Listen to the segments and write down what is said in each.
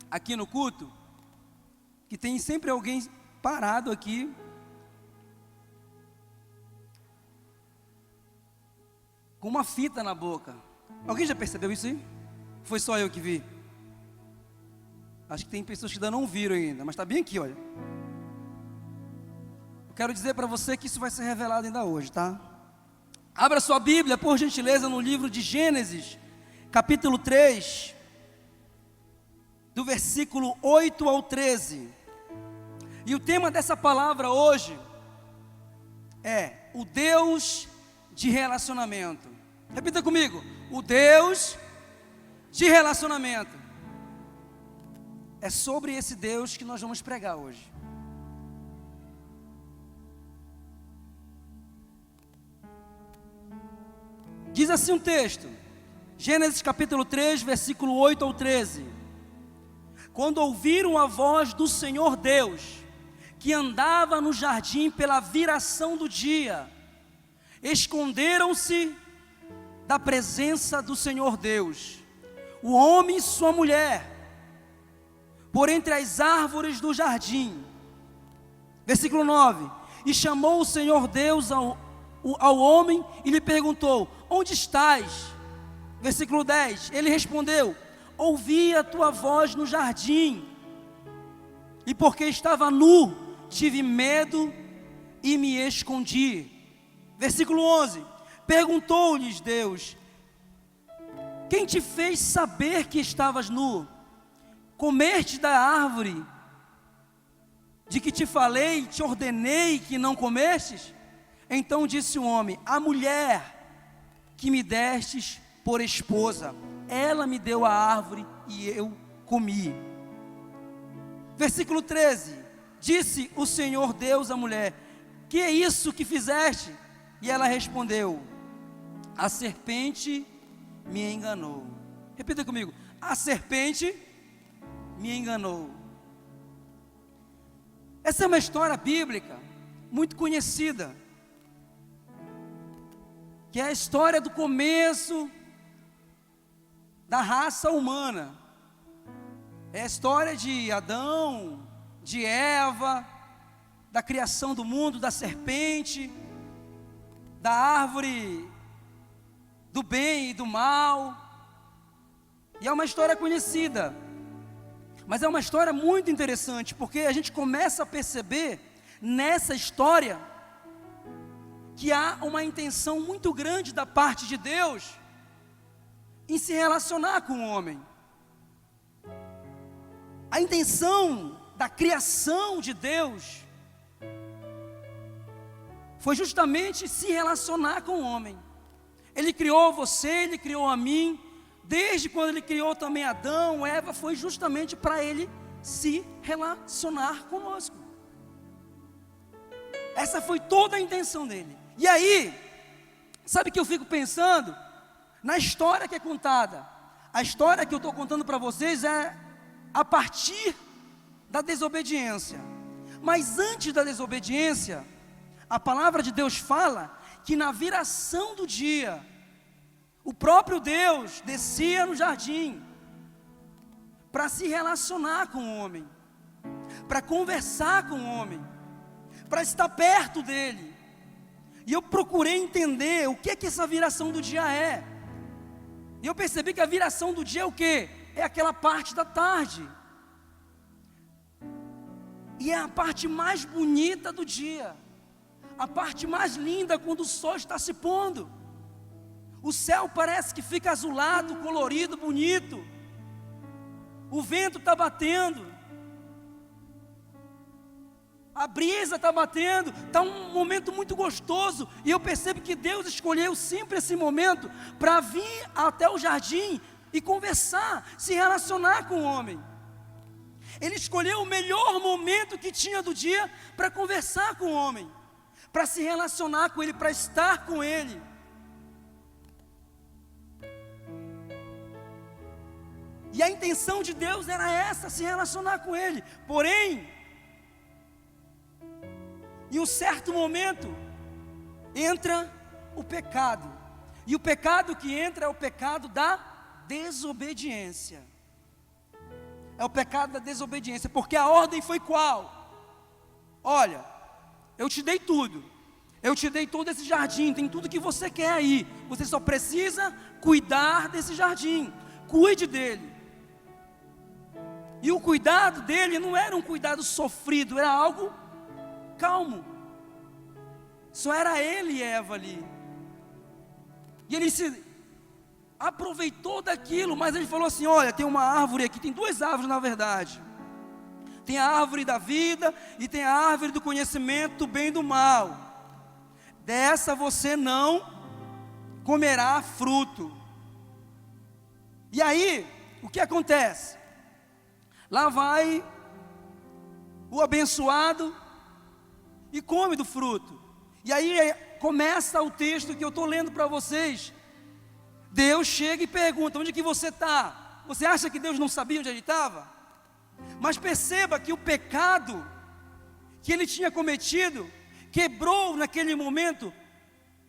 aqui no culto, que tem sempre alguém parado aqui, com uma fita na boca. Alguém já percebeu isso aí? Foi só eu que vi? Acho que tem pessoas que ainda não viram ainda, mas está bem aqui, olha. Eu quero dizer para você que isso vai ser revelado ainda hoje, tá? Abra sua Bíblia, por gentileza, no livro de Gênesis, capítulo 3, do versículo 8 ao 13. E o tema dessa palavra hoje é o Deus de relacionamento. Repita comigo: o Deus de relacionamento. É sobre esse Deus que nós vamos pregar hoje. Diz assim um texto, Gênesis capítulo 3, versículo 8 ao 13. Quando ouviram a voz do Senhor Deus, que andava no jardim pela viração do dia, esconderam-se da presença do Senhor Deus, o homem e sua mulher, por entre as árvores do jardim. Versículo 9. E chamou o Senhor Deus ao homem e lhe perguntou: onde estás? Versículo 10. Ele respondeu: ouvi a tua voz no jardim, e porque estava nu, tive medo e me escondi. Versículo 11. Perguntou-lhes Deus: quem te fez saber que estavas nu? Comeste da árvore de que te falei, te ordenei que não comestes? Então disse o homem: a mulher que me destes por esposa, ela me deu a árvore e eu comi. Versículo 13. Disse o Senhor Deus à mulher: que é isso que fizeste? E ela respondeu: a serpente me enganou. Repita comigo: a serpente me enganou. Essa é uma história bíblica muito conhecida, que é a história do começo da raça humana. É a história de Adão, de Eva, da criação do mundo, da serpente, da árvore do bem e do mal. E é uma história conhecida, mas é uma história muito interessante, porque a gente começa a perceber nessa história que há uma intenção muito grande da parte de Deus em se relacionar com o homem. A intenção da criação de Deus foi justamente se relacionar com o homem. Ele criou você, Ele criou a mim. Desde quando Ele criou também Adão, Eva, foi justamente para Ele se relacionar conosco. Essa foi toda a intenção dele. E aí, sabe o que eu fico pensando? Na história que é contada. A história que eu estou contando para vocês é a partir da desobediência. Mas antes da desobediência, a palavra de Deus fala que na viração do dia, o próprio Deus descia no jardim para se relacionar com o homem, para conversar com o homem, para estar perto dele. E eu procurei entender o que é que essa viração do dia é. E eu percebi que a viração do dia é o quê? É aquela parte da tarde. E é a parte mais bonita do dia, a parte mais linda, quando o sol está se pondo. O céu parece que fica azulado, colorido, bonito. O vento está batendo, a brisa está batendo, está um momento muito gostoso. E eu percebo que Deus escolheu sempre esse momento para vir até o jardim e conversar, se relacionar com o homem. Ele escolheu o melhor momento que tinha do dia para conversar com o homem, para se relacionar com ele, para estar com ele. E a intenção de Deus era essa, se relacionar com ele. Porém, em um certo momento, entra o pecado. E o pecado que entra é o pecado da desobediência. É o pecado da desobediência, porque a ordem foi qual? Olha, eu te dei tudo, eu te dei todo esse jardim, tem tudo que você quer aí, você só precisa cuidar desse jardim, cuide dele. E o cuidado dele não era um cuidado sofrido, era algo calmo. Só era ele e Eva ali. E ele se aproveitou daquilo, mas ele falou assim: olha, tem uma árvore aqui, tem duas árvores na verdade. Tem a árvore da vida e tem a árvore do conhecimento do bem e do mal. Dessa você não comerá fruto. E aí, o que acontece? Lá vai o abençoado e come do fruto. E aí começa o texto que eu estou lendo para vocês. Deus chega e pergunta: onde que você está? Você acha que Deus não sabia onde ele estava? Mas perceba que o pecado que ele tinha cometido quebrou naquele momento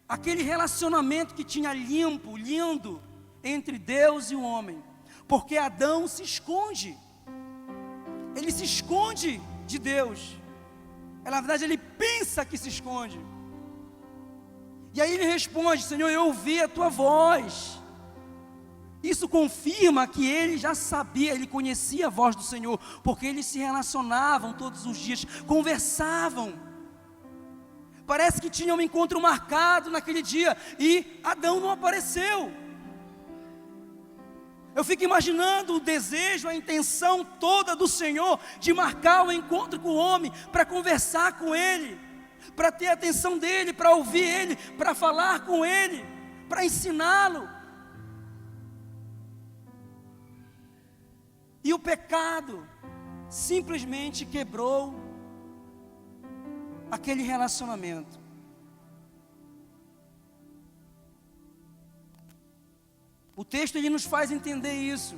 aquele relacionamento que tinha limpo, lindo entre Deus e o homem. Porque Adão se esconde. Ele se esconde de Deus. Na verdade, ele pensa que se esconde. E aí ele responde: Senhor, eu ouvi a tua voz. Isso confirma que ele já sabia, ele conhecia a voz do Senhor, porque eles se relacionavam todos os dias, conversavam. Parece que tinha um encontro marcado naquele dia e Adão não apareceu. Eu fico imaginando o desejo, a intenção toda do Senhor de marcar o encontro com o homem, para conversar com ele, para ter a atenção dele, para ouvir ele, para falar com ele, para ensiná-lo. E o pecado simplesmente quebrou aquele relacionamento. O texto ele nos faz entender isso,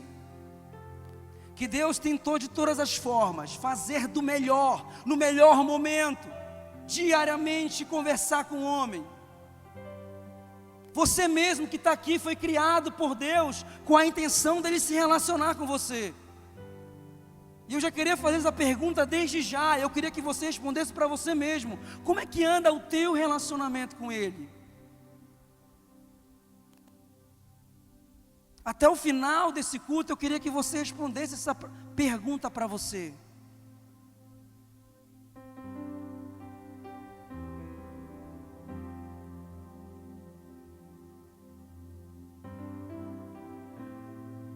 que Deus tentou de todas as formas fazer do melhor, no melhor momento, diariamente conversar com o homem. Você mesmo que está aqui foi criado por Deus com a intenção dele se relacionar com você. E eu já queria fazer essa pergunta desde já. Eu queria que você respondesse para você mesmo: como é que anda o teu relacionamento com ele? Até o final desse culto eu queria que você respondesse essa pergunta para você.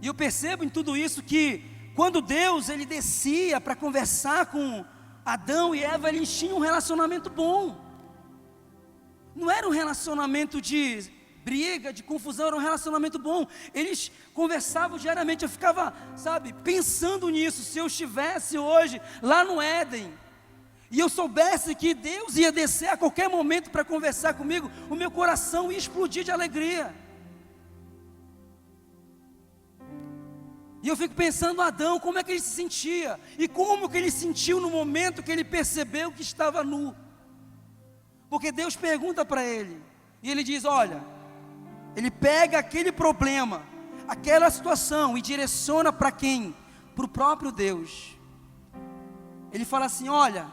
E eu percebo em tudo isso que quando Deus ele descia para conversar com Adão e Eva, eles tinham um relacionamento bom. Não era um relacionamento de briga, de confusão, era um relacionamento bom. Eles conversavam diariamente. Eu ficava, pensando nisso. Se eu estivesse hoje lá no Éden e eu soubesse que Deus ia descer a qualquer momento para conversar comigo, o meu coração ia explodir de alegria. E eu fico pensando, Adão, como é que ele se sentia? E como que ele sentiu no momento que ele percebeu que estava nu? Porque Deus pergunta para ele, e ele diz, olha, ele pega aquele problema, aquela situação, e direciona para quem? Para o próprio Deus. Ele fala assim, olha,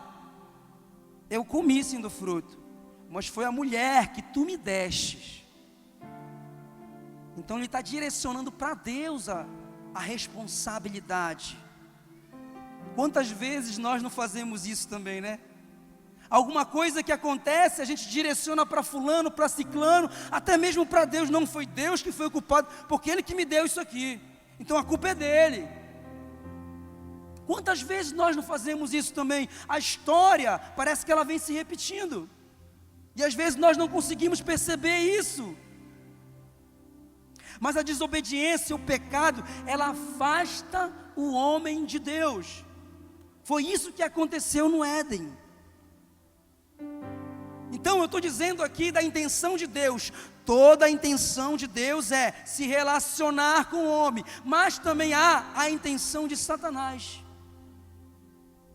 eu comi sim do fruto, mas foi a mulher que tu me destes. Então ele está direcionando para Deus a responsabilidade. Quantas vezes nós não fazemos isso também, né? Alguma coisa que acontece, a gente direciona para fulano, para ciclano, até mesmo para Deus. Não foi Deus que foi o culpado, porque Ele que me deu isso aqui, então a culpa é dele. Quantas vezes nós não fazemos isso também? A história parece que ela vem se repetindo, e às vezes nós não conseguimos perceber isso. Mas a desobediência, o pecado, ela afasta o homem de Deus. Foi isso que aconteceu no Éden. Então eu estou dizendo aqui da intenção de Deus. Toda a intenção de Deus é se relacionar com o homem, mas também há a intenção de Satanás.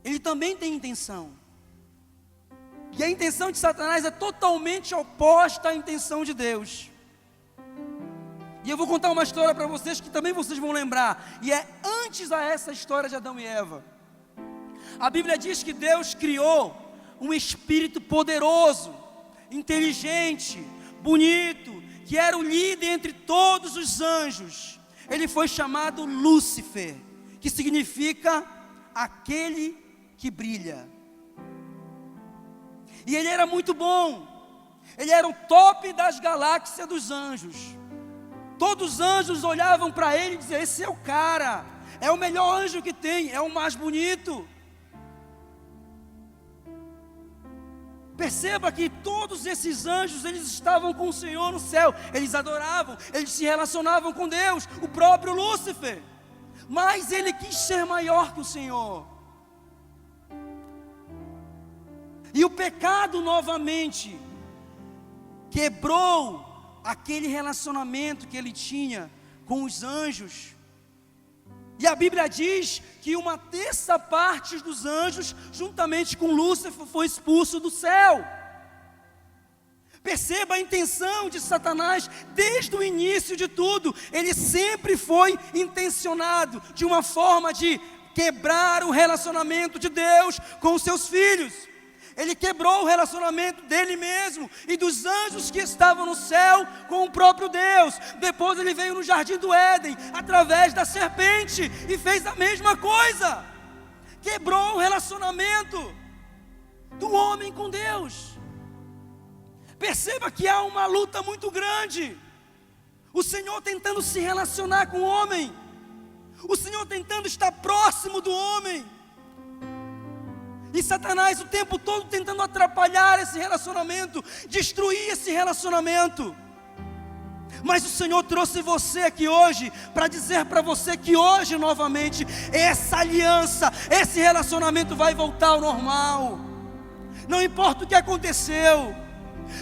Ele também tem intenção. E a intenção de Satanás é totalmente oposta à intenção de Deus. E eu vou contar uma história para vocês que também vocês vão lembrar. E é antes a essa história de Adão e Eva. A Bíblia diz que Deus criou um espírito poderoso, inteligente, bonito, que era o líder entre todos os anjos. Ele foi chamado Lúcifer, que significa aquele que brilha. E ele era muito bom. Ele era o top das galáxias dos anjos. Todos os anjos olhavam para ele e diziam: esse é o cara, é o melhor anjo que tem, é o mais bonito. Perceba que todos esses anjos, eles estavam com o Senhor no céu. Eles adoravam, eles se relacionavam com Deus, o próprio Lúcifer. Mas ele quis ser maior que o Senhor. E o pecado novamente quebrou aquele relacionamento que ele tinha com os anjos. E a Bíblia diz que uma terça parte dos anjos, juntamente com Lúcifer, foi expulso do céu. Perceba a intenção de Satanás desde o início de tudo. Ele sempre foi intencionado de uma forma de quebrar o relacionamento de Deus com os seus filhos. Ele quebrou o relacionamento dele mesmo e dos anjos que estavam no céu com o próprio Deus. Depois ele veio no jardim do Éden, através da serpente, e fez a mesma coisa. Quebrou o relacionamento do homem com Deus. Perceba que há uma luta muito grande. O Senhor tentando se relacionar com o homem. O Senhor tentando estar próximo do homem. E Satanás o tempo todo tentando atrapalhar esse relacionamento, destruir esse relacionamento. Mas o Senhor trouxe você aqui hoje para dizer para você que hoje novamente essa aliança, esse relacionamento vai voltar ao normal. Não importa o que aconteceu,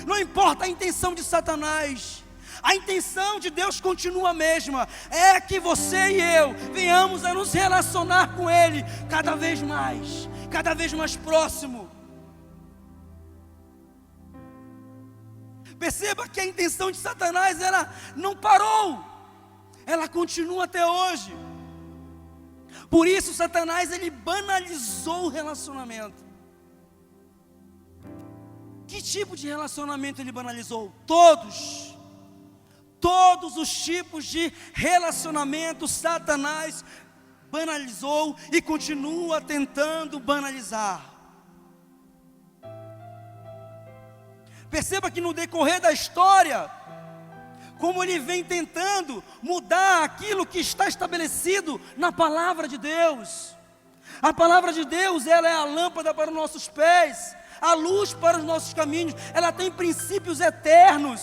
não importa a intenção de Satanás, a intenção de Deus continua a mesma. É que você e eu venhamos a nos relacionar com Ele cada vez mais próximo. Perceba que a intenção de Satanás, ela não parou, ela continua até hoje. Por isso Satanás, ele banalizou o relacionamento. Que tipo de relacionamento ele banalizou? Todos os tipos de relacionamento Satanás banalizou e continua tentando banalizar. Perceba que no decorrer da história, como ele vem tentando mudar aquilo que está estabelecido na palavra de Deus. A palavra de Deus, ela é a lâmpada para os nossos pés, a luz para os nossos caminhos. Ela tem princípios eternos.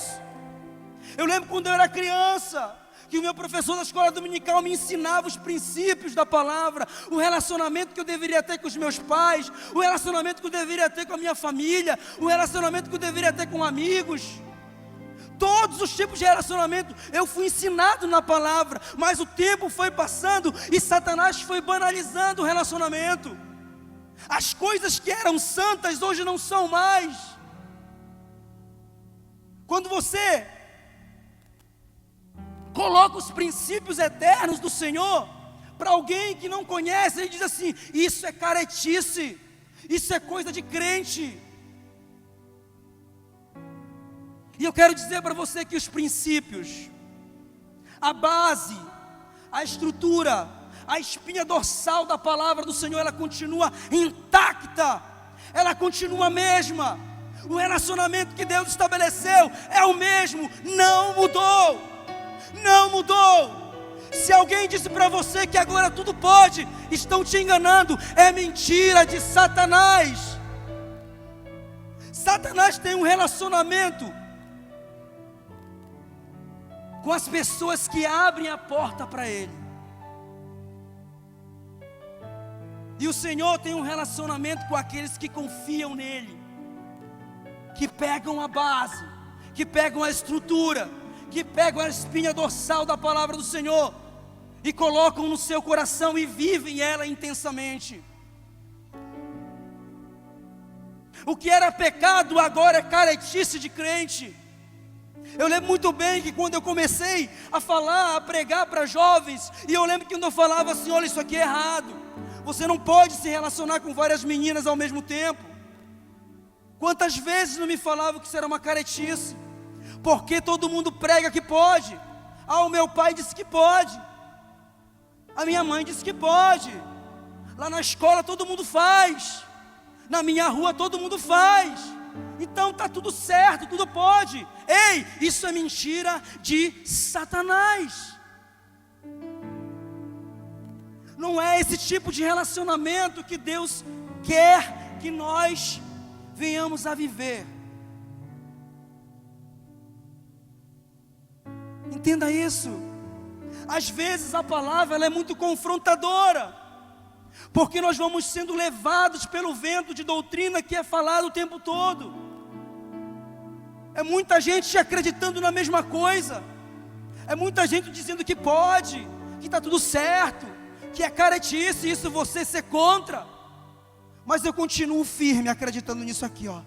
Eu lembro quando eu era criança, que o meu professor da escola dominical me ensinava os princípios da palavra, o relacionamento que eu deveria ter com os meus pais, o relacionamento que eu deveria ter com a minha família, o relacionamento que eu deveria ter com amigos. Todos os tipos de relacionamento eu fui ensinado na palavra, mas o tempo foi passando e Satanás foi banalizando o relacionamento. As coisas que eram santas hoje não são mais. Quando você coloca os princípios eternos do Senhor para alguém que não conhece, ele diz assim: isso é caretice, isso é coisa de crente. E eu quero dizer para você que os princípios, a base, a estrutura, a espinha dorsal da palavra do Senhor, ela continua intacta, ela continua a mesma. O relacionamento que Deus estabeleceu é o mesmo, não mudou. Não mudou. Se alguém disse para você que agora tudo pode, estão te enganando. É mentira de Satanás. Satanás tem um relacionamento com as pessoas que abrem a porta para ele. E o Senhor tem um relacionamento com aqueles que confiam nele, que pegam a base, que pegam a estrutura, que pegam a espinha dorsal da palavra do Senhor e colocam no seu coração e vivem ela intensamente. O que era pecado agora é caretice de crente. Eu lembro muito bem que quando eu comecei a falar, a pregar para jovens, e eu lembro que quando eu falava assim, olha, isso aqui é errado, você não pode se relacionar com várias meninas ao mesmo tempo. Quantas vezes não me falavam que isso era uma caretice? Porque todo mundo prega que pode. Ah, o meu pai disse que pode. A minha mãe disse que pode. Lá na escola todo mundo faz. Na minha rua todo mundo faz. Então está tudo certo, tudo pode. Ei, isso é mentira de Satanás. Não é esse tipo de relacionamento que Deus quer que nós venhamos a viver. Entenda isso. Às vezes a palavra ela é muito confrontadora, porque nós vamos sendo levados pelo vento de doutrina que é falado o tempo todo. É muita gente acreditando na mesma coisa. É muita gente dizendo que pode, que está tudo certo, que é caretice, isso você ser contra. Mas eu continuo firme acreditando nisso aqui, ó.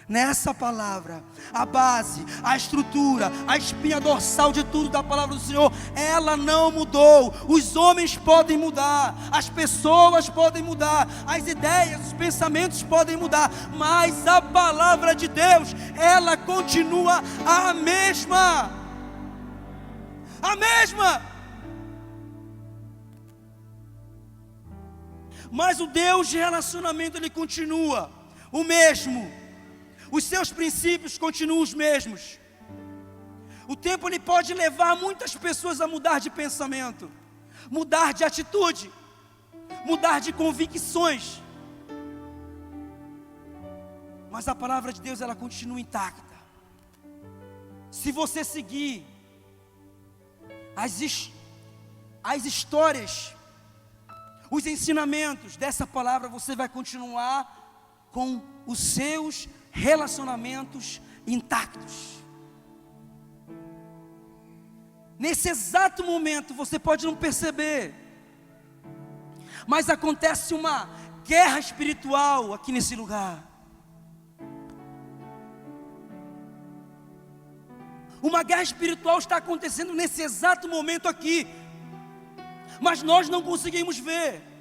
Nessa palavra, a base, a estrutura, a espinha dorsal de tudo da palavra do Senhor, ela não mudou. Os homens podem mudar, as pessoas podem mudar, as ideias, os pensamentos podem mudar, mas a palavra de Deus, ela continua a mesma. A mesma. Mas o Deus de relacionamento, ele continua o mesmo. Os seus princípios continuam os mesmos. O tempo ele pode levar muitas pessoas a mudar de pensamento, mudar de atitude, mudar de convicções. Mas a palavra de Deus ela continua intacta. Se você seguir as histórias, os ensinamentos dessa palavra, você vai continuar com os seus relacionamentos intactos. Nesse exato momento você pode não perceber, mas acontece uma guerra espiritual aqui nesse lugar. Uma guerra espiritual está acontecendo nesse exato momento aqui, mas nós não conseguimos ver.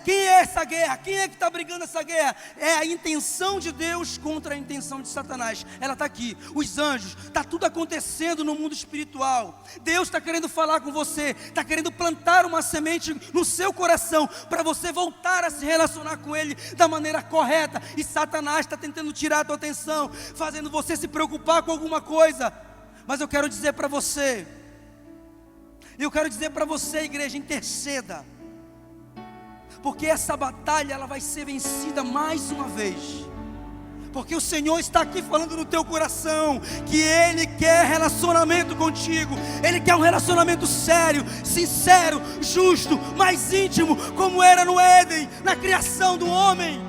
Quem é essa guerra? Quem é que está brigando essa guerra? É a intenção de Deus contra a intenção de Satanás. Ela está aqui, os anjos, está tudo acontecendo no mundo espiritual. Deus está querendo falar com você, está querendo plantar uma semente no seu coração, para você voltar a se relacionar com Ele da maneira correta. E Satanás está tentando tirar a tua atenção, fazendo você se preocupar com alguma coisa. Mas eu quero dizer para você, igreja, interceda. Porque essa batalha ela vai ser vencida mais uma vez. Porque o Senhor está aqui falando no teu coração que Ele quer relacionamento contigo. Ele quer um relacionamento sério, sincero, justo, mais íntimo, como era no Éden, na criação do homem.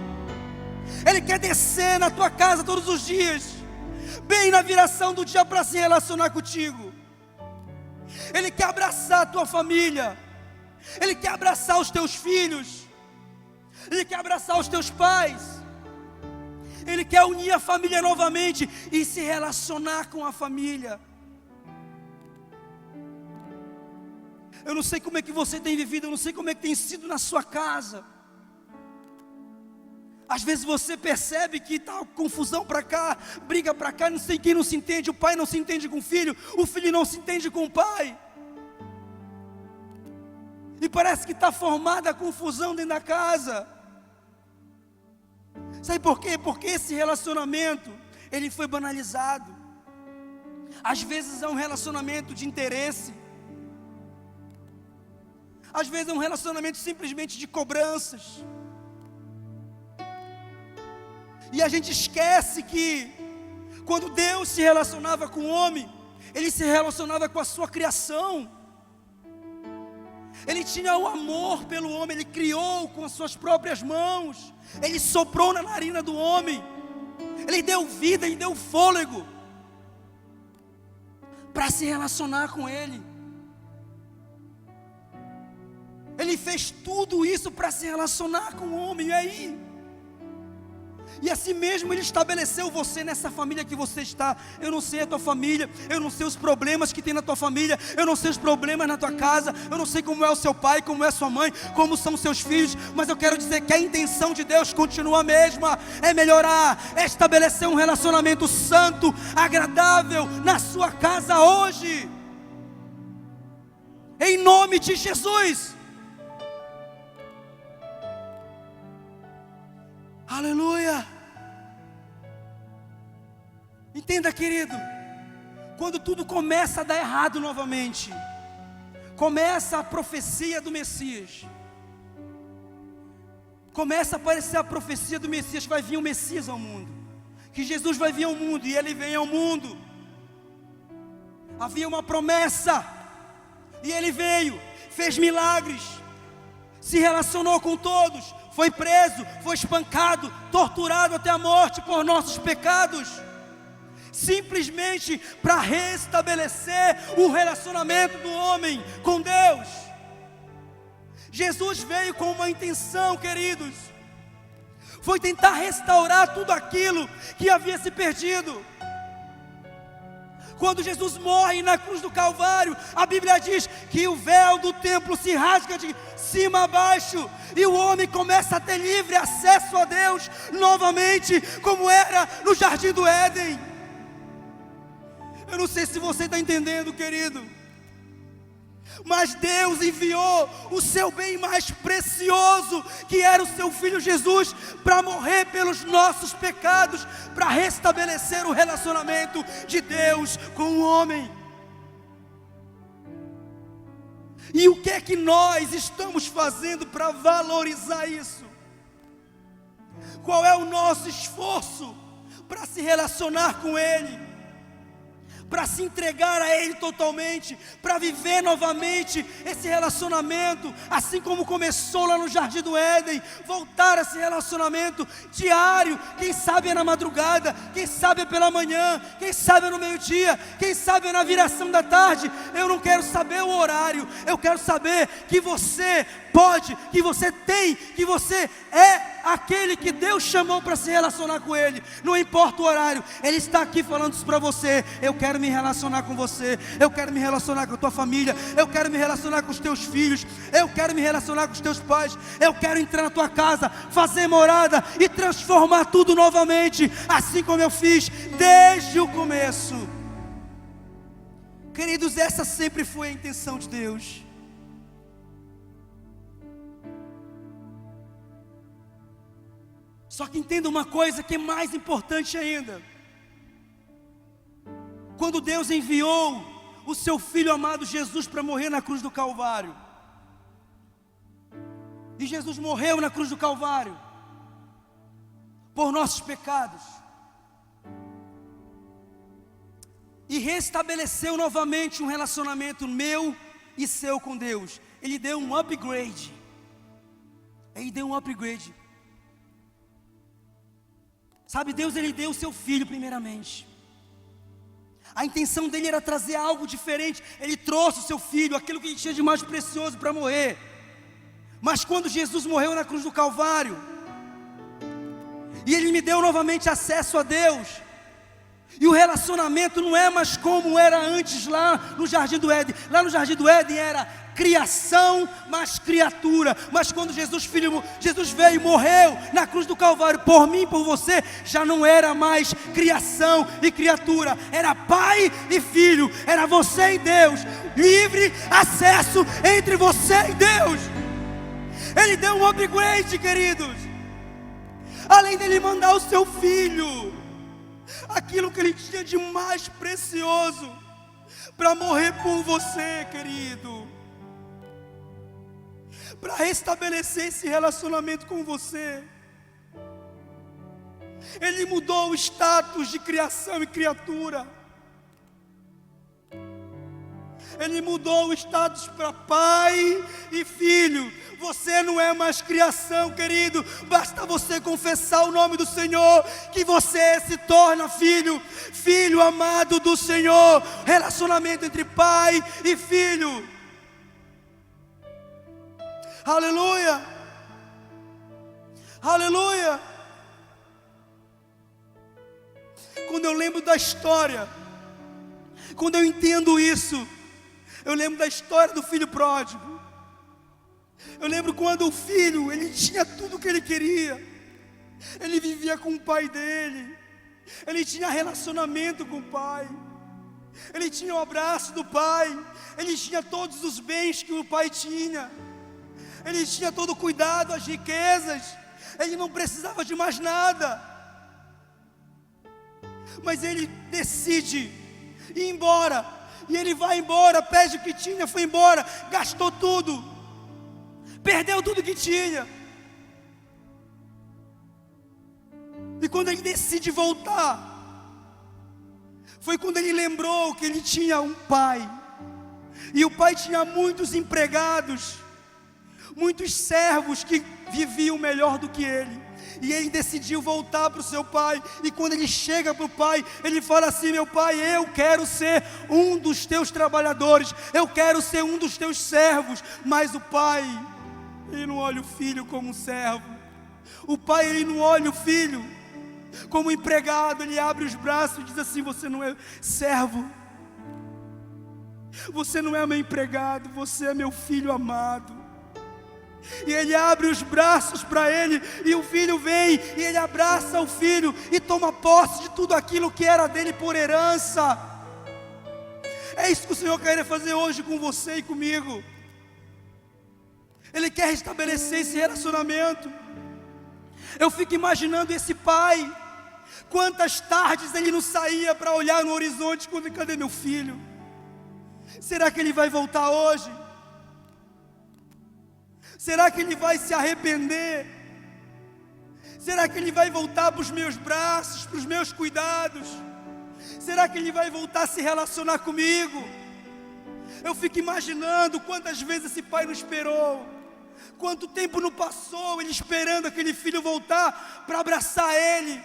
Ele quer descer na tua casa todos os dias, bem na viração do dia, para se relacionar contigo. Ele quer abraçar a tua família. Ele quer abraçar os teus filhos. Ele quer abraçar os teus pais. Ele quer unir a família novamente e se relacionar com a família. Eu não sei como é que você tem vivido, eu não sei como é que tem sido na sua casa. Às vezes você percebe que está confusão para cá, briga para cá, não sei quem não se entende, o pai não se entende com o filho não se entende com o pai. E parece que está formada a confusão dentro da casa. Sabe por quê? Porque esse relacionamento, ele foi banalizado. Às vezes é um relacionamento de interesse. Às vezes é um relacionamento simplesmente de cobranças. E a gente esquece que quando Deus se relacionava com o homem, Ele se relacionava com a sua criação. Ele tinha o amor pelo homem, Ele criou com as suas próprias mãos. Ele soprou na narina do homem. Ele deu vida, Ele deu fôlego para se relacionar com Ele. Ele fez tudo isso para se relacionar com o homem. E aí? E assim mesmo Ele estabeleceu você nessa família que você está. Eu não sei a tua família, eu não sei os problemas que tem na tua família, eu não sei os problemas na tua casa, eu não sei como é o seu pai, como é a sua mãe, como são os seus filhos, mas eu quero dizer que a intenção de Deus continua a mesma, é melhorar, é estabelecer um relacionamento santo, agradável na sua casa hoje, em nome de Jesus. Aleluia. Entenda, querido, quando tudo começa a dar errado novamente, começa a profecia do Messias, começa a aparecer a profecia do Messias, vai vir o Messias ao mundo, que Jesus vai vir ao mundo, e Ele vem ao mundo. Havia uma promessa, e Ele veio, fez milagres, se relacionou com todos, foi preso, foi espancado, torturado até a morte por nossos pecados, simplesmente para restabelecer o relacionamento do homem com Deus. Jesus veio com uma intenção, queridos, foi tentar restaurar tudo aquilo que havia se perdido. Quando Jesus morre na cruz do Calvário, a Bíblia diz que o véu do templo se rasga de cima a baixo, e o homem começa a ter livre acesso a Deus novamente, como era no Jardim do Éden. Eu não sei se você está entendendo, querido, mas Deus enviou o seu bem mais precioso, que era o seu Filho Jesus, para morrer pelos nossos pecados, para restabelecer o relacionamento de Deus com o homem. E o que é que nós estamos fazendo para valorizar isso? Qual é o nosso esforço para se relacionar com Ele, para se entregar a Ele totalmente, para viver novamente esse relacionamento, assim como começou lá no Jardim do Éden, voltar a esse relacionamento diário, quem sabe é na madrugada, quem sabe é pela manhã, quem sabe é no meio-dia, quem sabe é na viração da tarde. Eu não quero saber o horário, eu quero saber que você pode, que você tem, que você é aquele que Deus chamou para se relacionar com Ele. Não importa o horário, Ele está aqui falando isso para você. Eu quero me relacionar com você, eu quero me relacionar com a tua família, eu quero me relacionar com os teus filhos, eu quero me relacionar com os teus pais, eu quero entrar na tua casa, fazer morada e transformar tudo novamente, assim como eu fiz desde o começo. Queridos, essa sempre foi a intenção de Deus. Só que entenda uma coisa que é mais importante ainda. Quando Deus enviou o seu Filho amado Jesus para morrer na cruz do Calvário, e Jesus morreu na cruz do Calvário por nossos pecados, e restabeleceu novamente um relacionamento meu e seu com Deus. Ele deu um upgrade. Ele deu um upgrade. Sabe, Deus, Ele deu o seu Filho primeiramente. A intenção dele era trazer algo diferente. Ele trouxe o seu Filho, aquilo que Ele tinha de mais precioso para morrer. Mas quando Jesus morreu na cruz do Calvário, e Ele me deu novamente acesso a Deus, e o relacionamento não é mais como era antes lá no Jardim do Éden. Lá no Jardim do Éden era criação mais criatura. Mas quando Jesus veio e morreu na cruz do Calvário por mim e por você, já não era mais criação e criatura, era pai e filho, era você e Deus, livre acesso entre você e Deus. Ele deu um upgrade, queridos. Além dele mandar o seu Filho, aquilo que Ele tinha de mais precioso, para morrer por você, querido, para restabelecer esse relacionamento com você. Ele mudou o status de criação e criatura. Ele mudou o status para pai e filho. Você não é mais criação, querido. Basta você confessar o nome do Senhor, que você se torna filho, filho amado do Senhor. Relacionamento entre pai e filho. Aleluia. Aleluia. quando eu lembro da história, quando eu entendo isso, eu lembro da história do filho pródigo. Eu lembro quando o filho, ele tinha tudo o que ele queria. Ele vivia com o pai dele. Ele tinha relacionamento com o pai. Ele tinha o abraço do pai. Ele tinha todos os bens que o pai tinha. Ele tinha todo o cuidado, as riquezas. Ele não precisava de mais nada. Mas ele decide ir embora. E ele vai embora, pede o que tinha, foi embora, gastou tudo, perdeu tudo que tinha. E quando ele decide voltar, foi quando ele lembrou que ele tinha um pai. E o pai tinha muitos empregados, muitos servos que viviam melhor do que ele. E ele decidiu voltar para o seu pai. E quando ele chega para o pai, ele fala assim: meu pai, eu quero ser um dos teus trabalhadores, eu quero ser um dos teus servos. Mas o pai, ele não olha o filho como um servo. O pai, ele não olha o filho como empregado. Ele abre os braços e diz assim: você não é servo, você não é meu empregado, você é meu filho amado. E ele abre os braços para ele, e o filho vem, e ele abraça o filho, e toma posse de tudo aquilo que era dele por herança. É isso que o Senhor quer fazer hoje com você e comigo. Ele quer restabelecer esse relacionamento. Eu fico imaginando esse pai, quantas tardes ele não saía para olhar no horizonte, cadê meu filho? Será que ele vai voltar hoje? Será que ele vai se arrepender? Será que ele vai voltar para os meus braços, para os meus cuidados? Será que ele vai voltar a se relacionar comigo? Eu fico imaginando quantas vezes esse pai não esperou, quanto tempo não passou ele esperando aquele filho voltar para abraçar ele,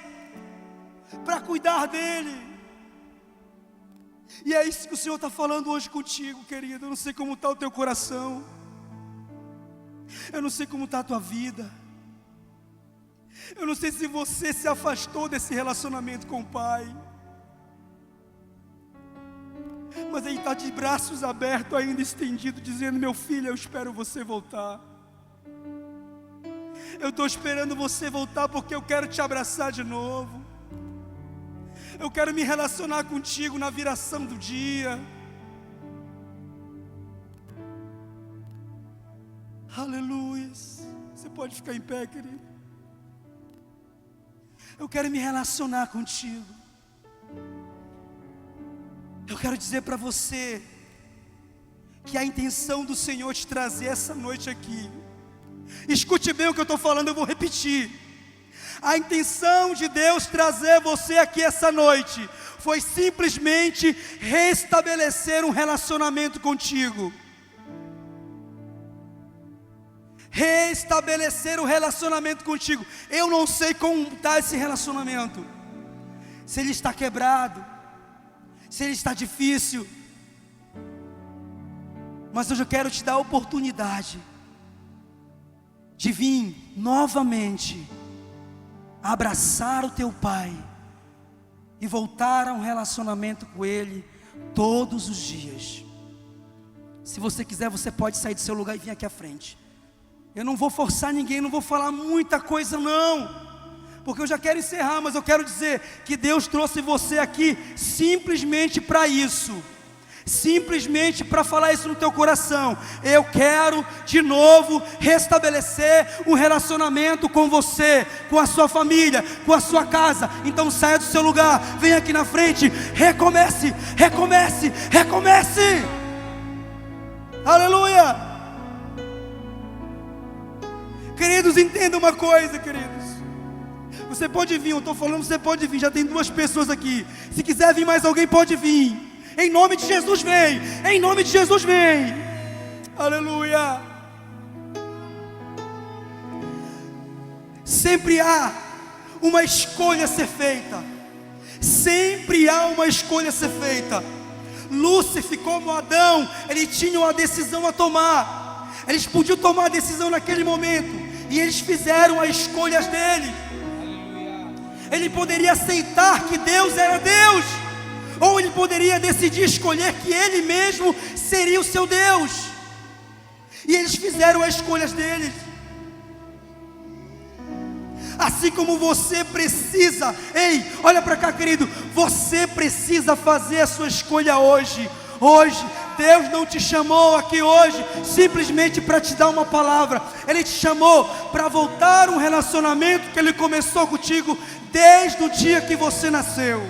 para cuidar dele. E é isso que o Senhor está falando hoje contigo, querido. Eu não sei como está o teu coração, eu não sei como está a tua vida, eu não sei se você se afastou desse relacionamento com o pai, mas ele está de braços abertos ainda, estendido, dizendo: meu filho, eu espero você voltar. Eu estou esperando você voltar, porque eu quero te abraçar de novo. Eu quero me relacionar contigo na viração do dia. Aleluia. Você pode ficar em pé, querido. Eu quero me relacionar contigo. Eu quero dizer para você que a intenção do Senhor te trazer essa noite aqui, escute bem o que eu estou falando, eu vou repetir. A intenção de Deus trazer você aqui essa noite foi simplesmente restabelecer um relacionamento contigo. Restabelecer o relacionamento contigo. Eu não sei como está esse relacionamento, se ele está quebrado, se ele está difícil, mas hoje eu quero te dar a oportunidade de vir novamente abraçar o teu pai e voltar a um relacionamento com ele todos os dias. Se você quiser, você pode sair do seu lugar e vir aqui à frente. Eu não vou forçar ninguém, não vou falar muita coisa não, porque eu já quero encerrar, mas eu quero dizer que Deus trouxe você aqui simplesmente para isso, simplesmente para falar isso no teu coração. Eu quero de novo restabelecer um relacionamento com você, com a sua família, com a sua casa. Então saia do seu lugar, venha aqui na frente, recomece, recomece, recomece. Aleluia. Queridos, entenda uma coisa, queridos. Você pode vir, eu estou falando, você pode vir. Já tem 2 pessoas aqui. Se quiser vir mais alguém, pode vir. Em nome de Jesus, vem. Em nome de Jesus, vem. Aleluia. Sempre há uma escolha a ser feita. Sempre há uma escolha a ser feita. Lúcifer, como Adão, ele tinha uma decisão a tomar. Eles podiam tomar a decisão naquele momento, e eles fizeram as escolhas deles. Ele poderia aceitar que Deus era Deus, ou ele poderia decidir escolher que ele mesmo seria o seu Deus. E eles fizeram as escolhas deles. Assim como você precisa, ei, olha para cá, querido, você precisa fazer a sua escolha hoje. Hoje, Deus não te chamou aqui hoje simplesmente para te dar uma palavra. Ele te chamou para voltar um relacionamento que Ele começou contigo desde o dia que você nasceu.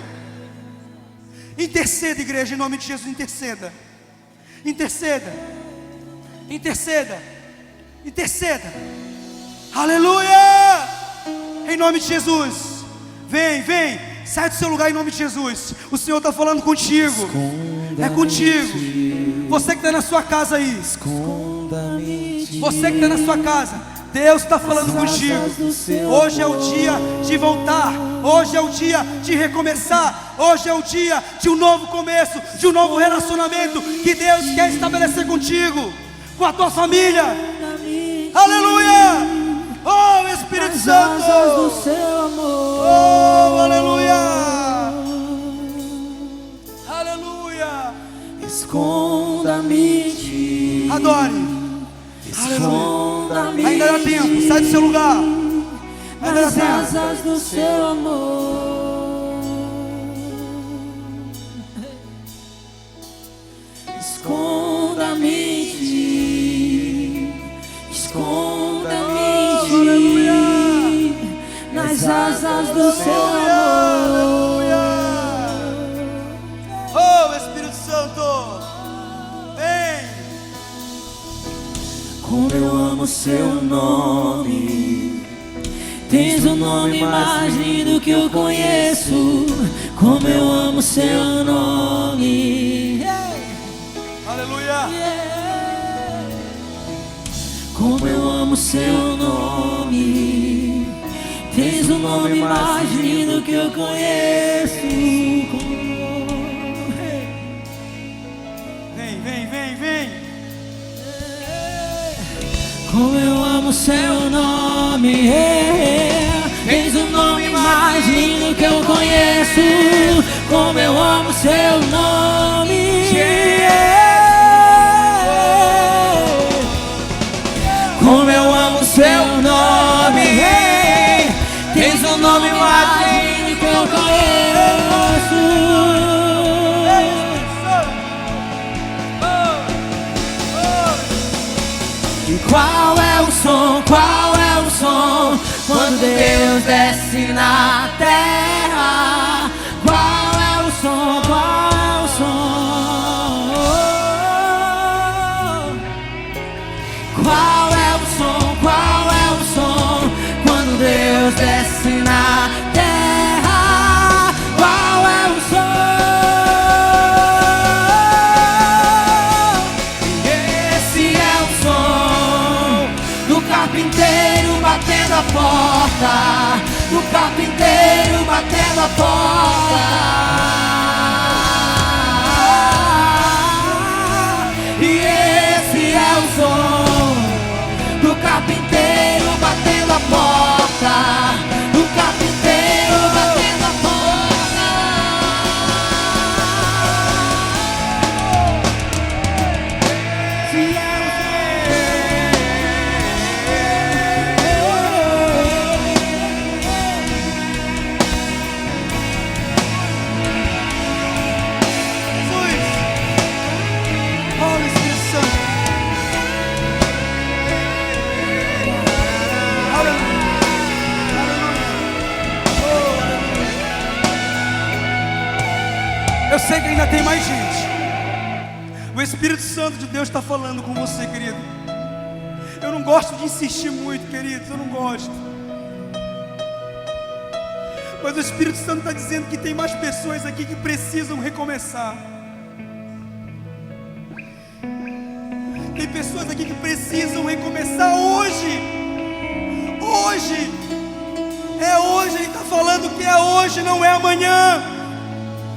Interceda, igreja, em nome de Jesus, interceda. Interceda. Interceda. Interceda. Aleluia! Em nome de Jesus. Vem, vem. Sai do seu lugar em nome de Jesus. O Senhor está falando contigo. É contigo. Você que está na sua casa aí. Você que está na sua casa. Deus está falando contigo. Hoje é o dia de voltar. Hoje é o dia de recomeçar. Hoje é o dia de um novo começo, de um novo relacionamento que Deus quer estabelecer contigo, com a tua família. Aleluia! Oh, Espírito Santo! Oh, aleluia! Aleluia! Esconda-me. Adore! Esconda-me. Ainda dá tempo, sai do seu lugar. Ainda dá Nas tempo. asas do seu amor. Esconda-me de ti. Esconda-me de ti. Nas asas do seu amor. Oh, Espírito Santo, vem. Como eu amo seu nome. Tens um nome mais lindo que eu conheço. Como eu amo seu nome. Aleluia. Como eu amo seu nome. Tens um nome mais lindo que eu conheço. Vem, vem, vem, vem. Como eu amo seu nome. Tens um nome mais lindo que eu conheço. Como eu amo seu nome. Como eu amo seu nome. Tens um nome mais lindo que eu conheço. E qual é o som, qual é o som quando Deus desce na terra? Qual é o som, qual é o som? Qual é o som, qual é o som quando Deus desce na terra? Qual é o som? Esse é o som do carpinteiro batendo a porta, do carpinteiro batendo a porta. E esse é o som do carpinteiro batendo a porta, do carpinteiro batendo a porta. Se é Eu sei que ainda tem mais gente. O Espírito Santo de Deus está falando com você, querido. Eu não gosto de insistir muito, queridos, eu não gosto. Mas o Espírito Santo está dizendo que tem mais pessoas aqui que precisam recomeçar. Tem pessoas aqui que precisam recomeçar hoje. Hoje. É hoje, Ele está falando que é hoje, não é amanhã.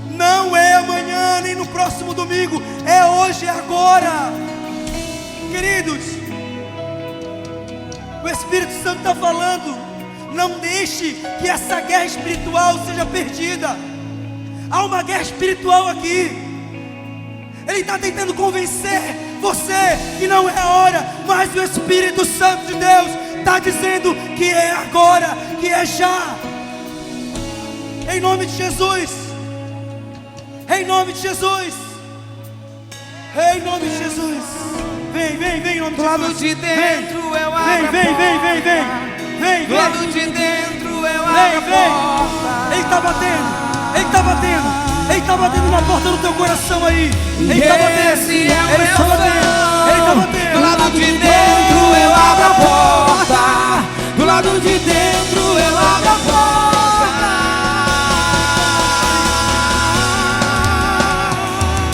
Não é amanhã, nem no próximo domingo. É hoje, é agora. Queridos, o Espírito Santo está falando Não deixe que essa guerra espiritual seja perdida. Há uma guerra espiritual aqui. Ele está tentando convencer você que não é a hora, mas o Espírito Santo de Deus está dizendo que é agora, que é já. Em nome de Jesus. Em nome de Jesus. Em nome de Jesus. Vem, vem, vem, em nome de Jesus. Do lado de dentro eu abro a porta. Vem, vem, vem, vem. Vem, Do vem. lado de dentro eu abro Vem, a vem. porta. Ele está batendo. Ele está batendo. Ele está batendo na porta do teu coração aí. Ele está batendo. Esse é o Ele meu está batendo. Ele está som. batendo. Do lado de dentro eu abro a porta. Do lado de dentro eu abro a porta.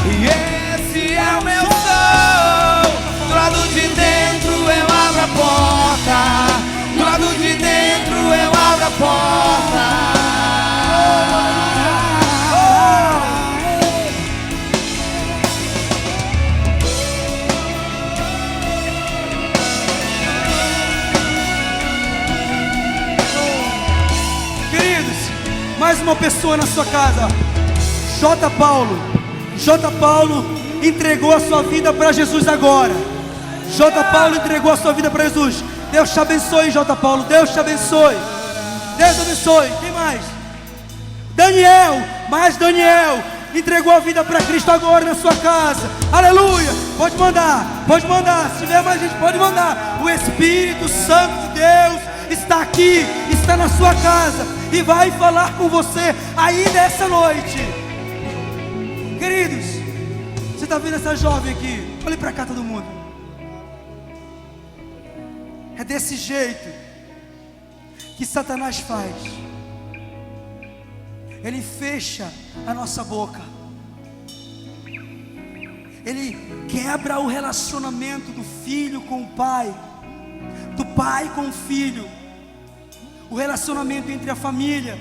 E esse é o meu som. Do lado de dentro eu abro a porta. Do lado de dentro eu abro a porta. Mais uma pessoa na sua casa. J. Paulo entregou a sua vida para Jesus agora. J. Paulo entregou a sua vida para Jesus. Deus te abençoe, J. Paulo. Deus te abençoe. Deus te abençoe. Quem mais? Daniel entregou a vida para Cristo agora na sua casa. Aleluia. Pode mandar. Se tiver mais gente, pode mandar. O Espírito Santo de Deus está aqui, está na sua casa e vai falar com você aí nessa noite. Queridos, você está vendo essa jovem aqui? Olhe para cá, todo mundo. É desse jeito que Satanás faz. Ele fecha a nossa boca. Ele quebra o relacionamento do filho com o pai, do pai com o filho, o relacionamento entre a família.